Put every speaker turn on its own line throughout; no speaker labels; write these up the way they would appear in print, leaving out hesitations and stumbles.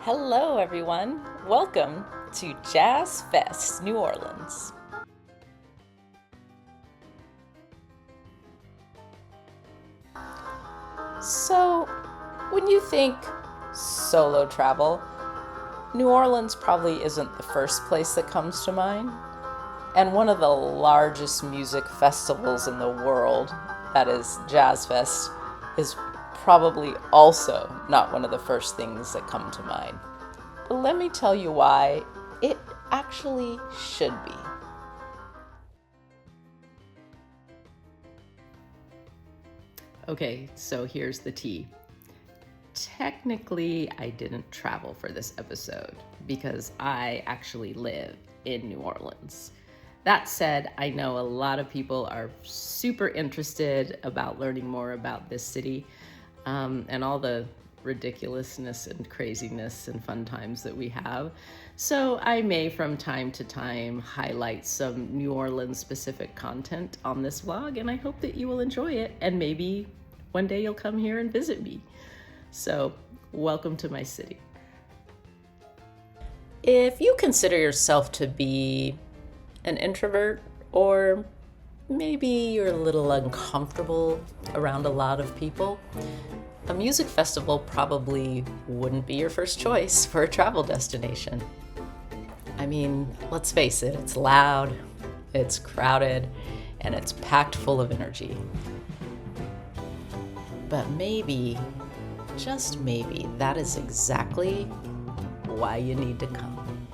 Hello, everyone. Welcome to Jazz Fest New Orleans. So, when you think solo travel, New Orleans probably isn't the first place that comes to mind. And one of the largest music festivals in the world, that is Jazz Fest, is probably also not one of the first things that come to mind. But let me tell you why it actually should be. Okay, so here's the tea. Technically, I didn't travel for this episode because I actually live in New Orleans. That said, I know a lot of people are super interested about learning more about this city and all the ridiculousness and craziness and fun times that we have. So I may from time to time highlight some New Orleans specific content on this vlog, and I hope that you will enjoy it and maybe one day you'll come here and visit me. So welcome to my city. If you consider yourself to be an introvert, or maybe you're a little uncomfortable around a lot of people, a music festival probably wouldn't be your first choice for a travel destination. I mean, let's face it, it's loud, it's crowded, and it's packed full of energy. But maybe, just maybe, that is exactly why you need to come.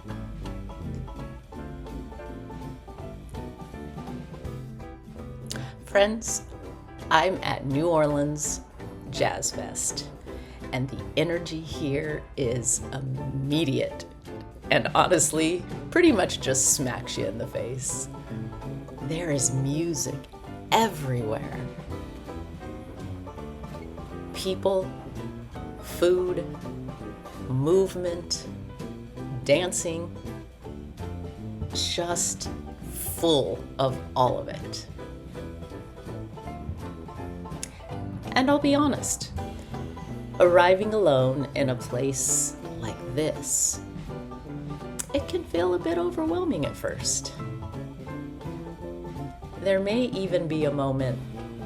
Friends, I'm at New Orleans Jazz Fest, and the energy here is immediate and honestly pretty much just smacks you in the face. There is music everywhere. People, food, movement, dancing, just full of all of it. And I'll be honest, arriving alone in a place like this, it can feel a bit overwhelming at first. There may even be a moment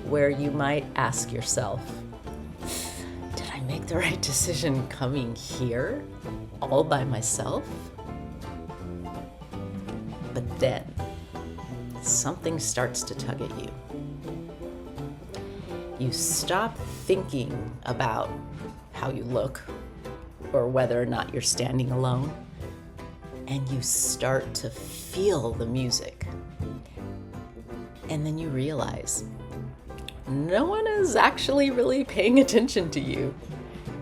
where you might ask yourself, did I make the right decision coming here all by myself? But then something starts to tug at you. You stop thinking about how you look or whether or not you're standing alone, and you start to feel the music. And then you realize no one is actually really paying attention to you.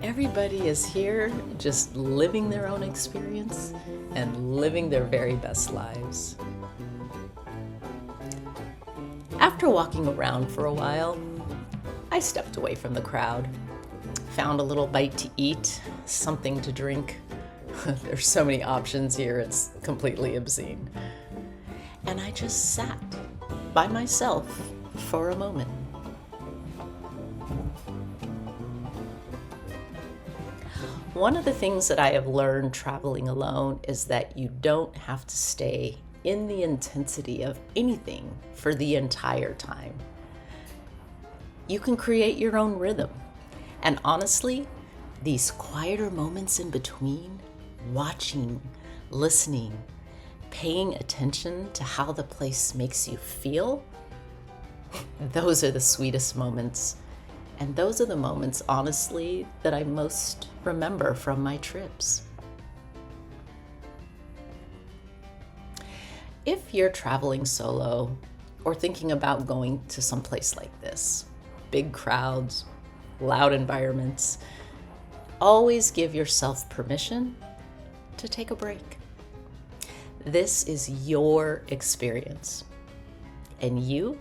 Everybody is here just living their own experience and living their very best lives. After walking around for a while, I stepped away from the crowd, found a little bite to eat, something to drink. There's so many options here, it's completely obscene. And I just sat by myself for a moment. One of the things that I have learned traveling alone is that you don't have to stay in the intensity of anything for the entire time. You can create your own rhythm. And honestly, these quieter moments in between, watching, listening, paying attention to how the place makes you feel, those are the sweetest moments. And those are the moments, honestly, that I most remember from my trips. If you're traveling solo or thinking about going to some place like this, big crowds, loud environments, always give yourself permission to take a break. This is your experience, and you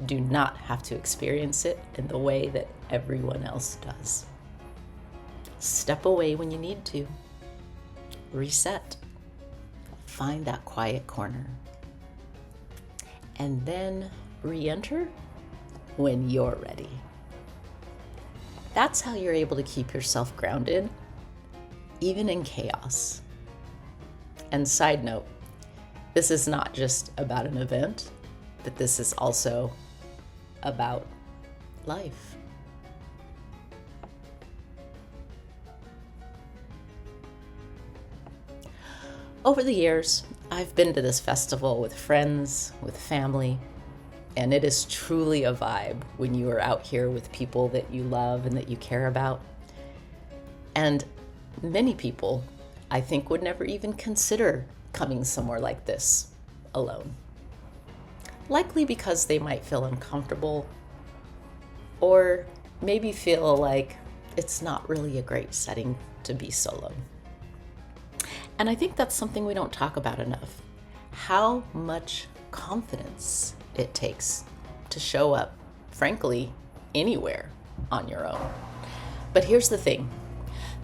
do not have to experience it in the way that everyone else does. Step away when you need to. Reset. Find that quiet corner. And then re-enter when you're ready. That's how you're able to keep yourself grounded even in chaos. And side note, this is not just about an event, but this is also about life. Over the years, I've been to this festival with friends, with family, and it is truly a vibe when you are out here with people that you love and that you care about. And many people, I think, would never even consider coming somewhere like this alone. Likely because they might feel uncomfortable, or maybe feel like it's not really a great setting to be solo. And I think that's something we don't talk about enough. How much confidence it takes to show up, frankly, anywhere on your own. But here's the thing.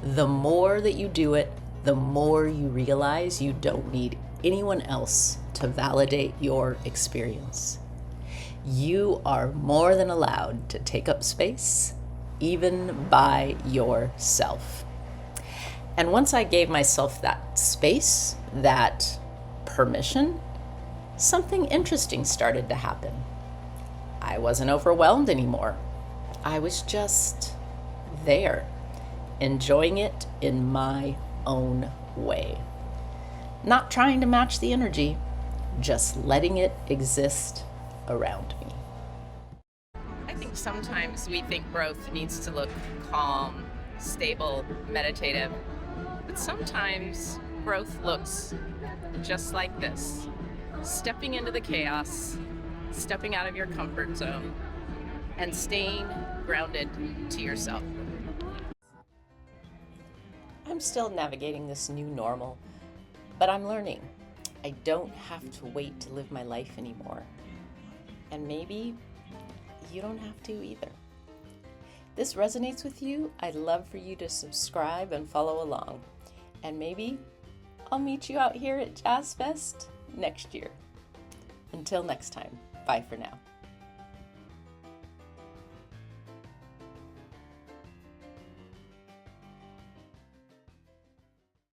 The more that you do it, the more you realize you don't need anyone else to validate your experience. You are more than allowed to take up space, even by yourself. And once I gave myself that space, that permission, something interesting started to happen. I wasn't overwhelmed anymore. I was just there, enjoying it in my own way. Not trying to match the energy, just letting it exist around me.
I think sometimes we think growth needs to look calm, stable, meditative. But sometimes growth looks just like this. Stepping into the chaos, stepping out of your comfort zone, and staying grounded to yourself.
I'm still navigating this new normal, but I'm learning. I don't have to wait to live my life anymore. And maybe you don't have to either. This resonates with you, I'd love for you to subscribe and follow along. And maybe I'll meet you out here at Jazz Fest next year. Until next time, bye for now.